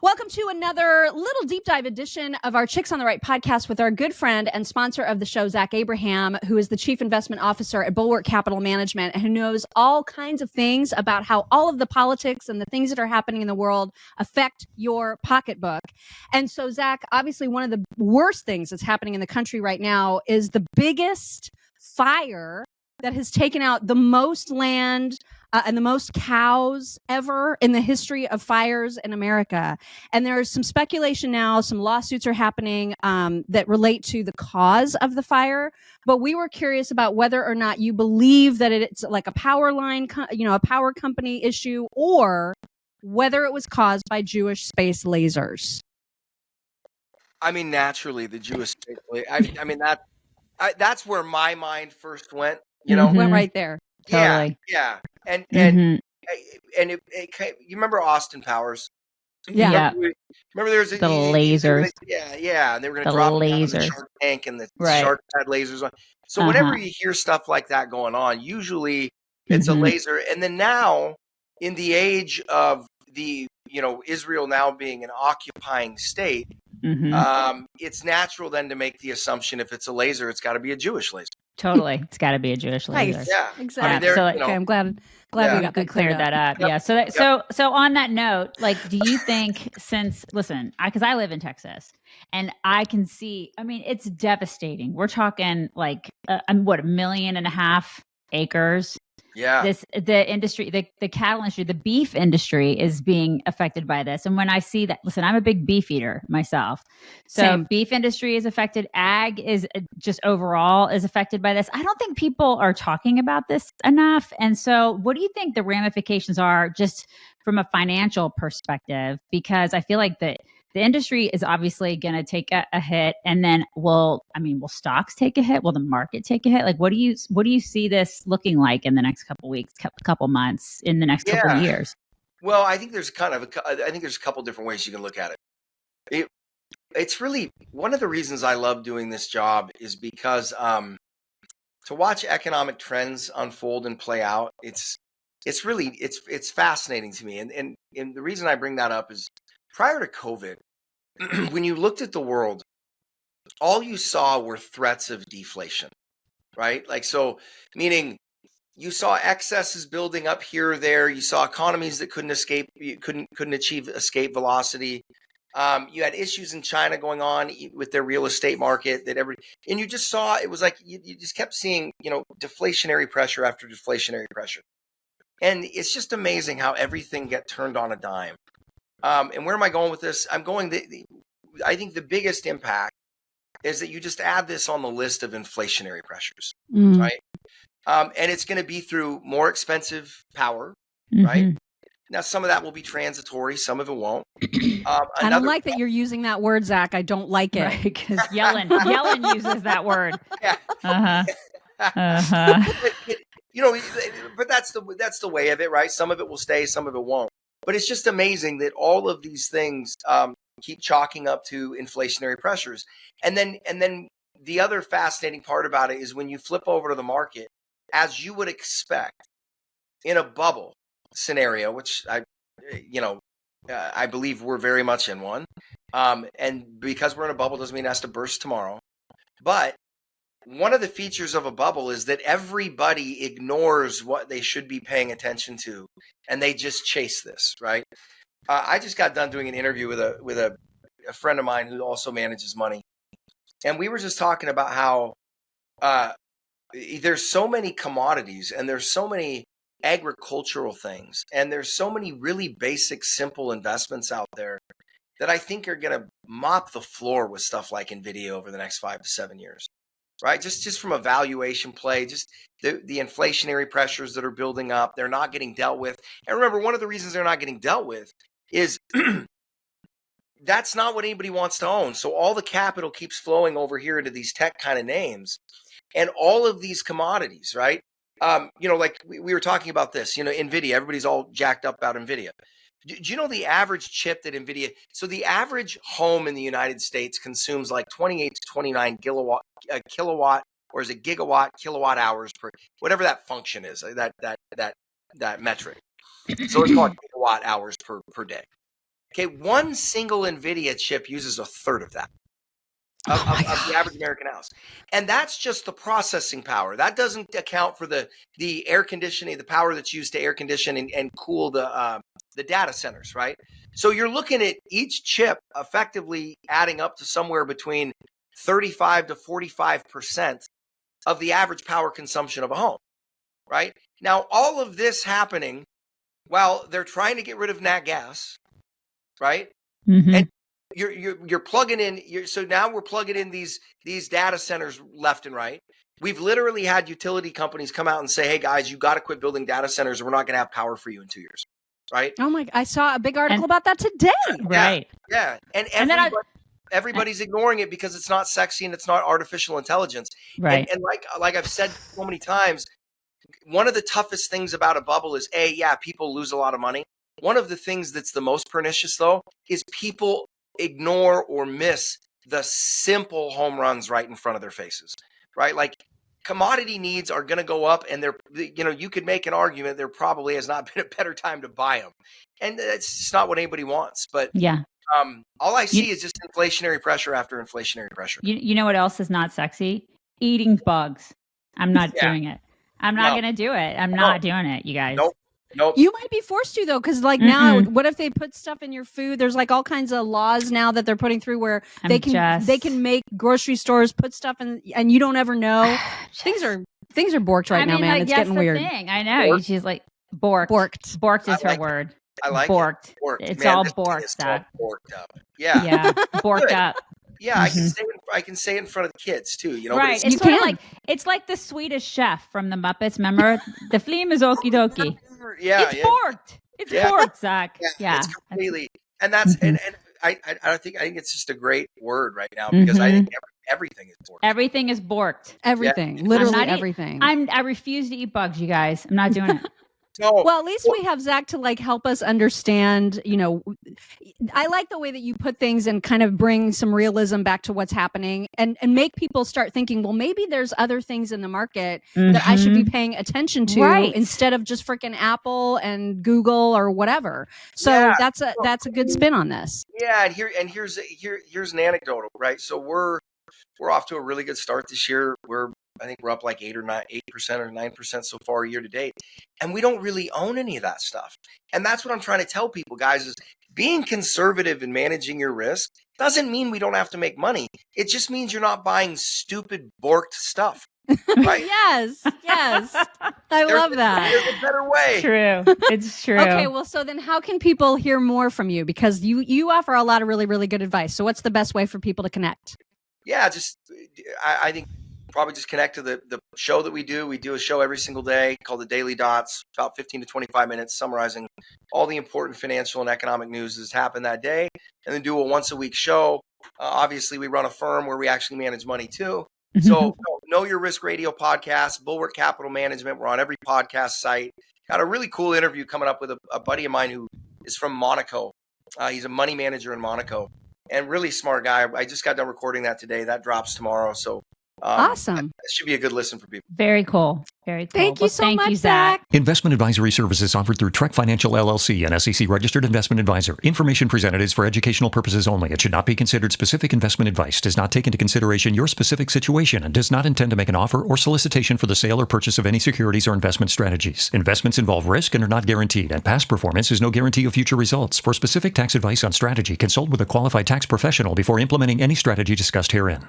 Welcome to another little deep dive edition of our Chicks on the Right podcast with our good friend and sponsor of the show, Zach Abraham, who is the Chief Investment Officer at Bulwark Capital Management and who knows all kinds of things about how all of the politics and the things that are happening in the world affect your pocketbook. And so, Zach, obviously one of the worst things that's happening in the country right now is the biggest fire that has taken out the most land and the most cows ever in the history of fires in America. And there's some speculation now, some lawsuits are happening that relate to the cause of the fire. But we were curious about whether or not you believe that it's like a power line, a power company issue, or whether it was caused by Jewish space lasers. I mean, naturally, the Jewish space laser. That's where my mind first went. Went right there. Totally. Yeah. And you remember Austin Powers? Yeah. Remember there's the lasers. And they were going to drop it down in the Shark Tank, and the shark had lasers on. So whenever you hear stuff like that going on, usually it's a laser. And then now, in the age of the Israel now being an occupying state, it's natural then to make the assumption if it's a laser, it's got to be a Jewish laser. Totally, it's got to be a Jewish laser. Nice. Yeah, exactly. I'm glad we got that cleared that up. Yep. Yeah. So on that note, like, do you think because I live in Texas and I can see, it's devastating. We're talking like, 1.5 million acres. Yeah. The industry, the cattle industry, the beef industry is being affected by this. And when I see that, I'm a big beef eater myself. So Same. Beef industry is affected. Ag is just overall is affected by this. I don't think people are talking about this enough. And so what do you think the ramifications are just from a financial perspective? Because I feel like the industry is obviously going to take a hit, and then will stocks take a hit? Will the market take a hit? Like, what do you see this looking like in the next couple weeks, couple months, in the next couple of years? Well, I think there's a couple different ways you can look at it. It's really one of the reasons I love doing this job is because to watch economic trends unfold and play out, it's fascinating to me. And the reason I bring that up is prior to COVID, when you looked at the world, all you saw were threats of deflation, right? Like, so meaning you saw excesses building up here or there. You saw economies that couldn't achieve escape velocity. You had issues in China going on with their real estate market and you just saw, it was like, you just kept seeing, deflationary pressure after deflationary pressure. And it's just amazing how everything get turned on a dime. And where am I going with this? I think the biggest impact is that you just add this on the list of inflationary pressures, right? And it's going to be through more expensive power, right? Now, some of that will be transitory. Some of it won't. I don't like that you're using that word, Zach. I don't like it. Because Yellen uses that word. Yeah. But that's the way of it, right? Some of it will stay, some of it won't. But it's just amazing that all of these things keep chalking up to inflationary pressures. And then the other fascinating part about it is when you flip over to the market, as you would expect in a bubble scenario, which I believe we're very much in one. And because we're in a bubble doesn't mean it has to burst tomorrow. But one of the features of a bubble is that everybody ignores what they should be paying attention to, and they just chase this, right? I just got done doing an interview with a friend of mine who also manages money, and we were just talking about how there's so many commodities, and there's so many agricultural things, and there's so many really basic, simple investments out there that I think are going to mop the floor with stuff like NVIDIA over the next 5 to 7 years. Right, just from a valuation play, just the inflationary pressures that are building up, they're not getting dealt with. And remember, one of the reasons they're not getting dealt with is that's not what anybody wants to own. So all the capital keeps flowing over here into these tech kind of names, and all of these commodities, right? Like we were talking about this, NVIDIA. Everybody's all jacked up about NVIDIA. Do you know the average chip that NVIDIA? So the average home in the United States consumes like 28 to 29 kilowatt, or is it gigawatt, kilowatt hours per, whatever that function is, that metric. So it's called kilowatt hours per day. Okay, one single NVIDIA chip uses a third of that. Of the average American house. And that's just the processing power. That doesn't account for the air conditioning, the power that's used to air condition and cool the data centers, right? So you're looking at each chip effectively adding up to somewhere between 35 to 45% of the average power consumption of a home, right? Now, all of this happening while they're trying to get rid of nat gas, right? And you're plugging in. So now we're plugging in these data centers left and right. We've literally had utility companies come out and say, "Hey guys, you got to quit building data centers, or we're not going to have power for you in 2 years." Right? Oh my! I saw a big article about that today. Right. Yeah. And everybody's ignoring it because it's not sexy and it's not artificial intelligence. Right. And like I've said so many times, one of the toughest things about a bubble is people lose a lot of money. One of the things that's the most pernicious though is people ignore or miss the simple home runs right in front of their faces, right? Like commodity needs are going to go up, and you could make an argument there probably has not been a better time to buy them, and that's just not what anybody wants. But all I see is just inflationary pressure after inflationary pressure. You know what else is not sexy? Eating bugs. I'm not doing it. I'm not going to do it. I'm not doing it, you guys. Nope. You might be forced to though, because now, what if they put stuff in your food? There's like all kinds of laws now that they're putting through where they can make grocery stores put stuff in, and you don't ever know. Things are borked right now, man. It's getting weird. Thing. I know. She's like borked. Borked is her word. I like borked. Borked. It's man, all this borked. It's all borked up. Yeah. Yeah. Borked up. Yeah, I can say it in front of the kids too. You know, right? It's sort of like the Swedish Chef from the Muppets. Remember, the flame is okie dokie. Yeah, it's borked. It's borked, Zach. Yeah, it's completely. And that's and I think it's just a great word right now because I think everything is borked. Everything is borked. Everything, literally everything. I refuse to eat bugs, you guys. I'm not doing it. Well, at least we have Zach to help us understand, I like the way that you put things and kind of bring some realism back to what's happening and make people start thinking, well, maybe there's other things in the market that I should be paying attention to instead of just freaking Apple and Google or whatever. So that's a good spin on this. Yeah. And here's an anecdote, right? So we're off to a really good start this year. I think we're up like 8% or 9% so far year to date. And we don't really own any of that stuff. And that's what I'm trying to tell people, guys, is being conservative and managing your risk doesn't mean we don't have to make money. It just means you're not buying stupid borked stuff. Right? Yes. I love that. There's a better way. True. It's true. Okay, well, so then how can people hear more from you? Because you offer a lot of really, really good advice. So what's the best way for people to connect? Yeah, I think probably just connect to the show that we do. We do a show every single day called The Daily Dots, about 15 to 25 minutes, summarizing all the important financial and economic news that's happened that day, and then do a once-a-week show. Obviously, we run a firm where we actually manage money too. So Know Your Risk Radio podcast, Bulwark Capital Management. We're on every podcast site. Got a really cool interview coming up with a buddy of mine who is from Monaco. He's a money manager in Monaco and really smart guy. I just got done recording that today. That drops tomorrow. So awesome. That should be a good listen for people. Very cool. Very cool. Thank you so much, Zach. Investment advisory services offered through Trek Financial LLC, an SEC-registered investment advisor. Information presented is for educational purposes only. It should not be considered specific investment advice, does not take into consideration your specific situation, and does not intend to make an offer or solicitation for the sale or purchase of any securities or investment strategies. Investments involve risk and are not guaranteed, and past performance is no guarantee of future results. For specific tax advice on strategy, consult with a qualified tax professional before implementing any strategy discussed herein.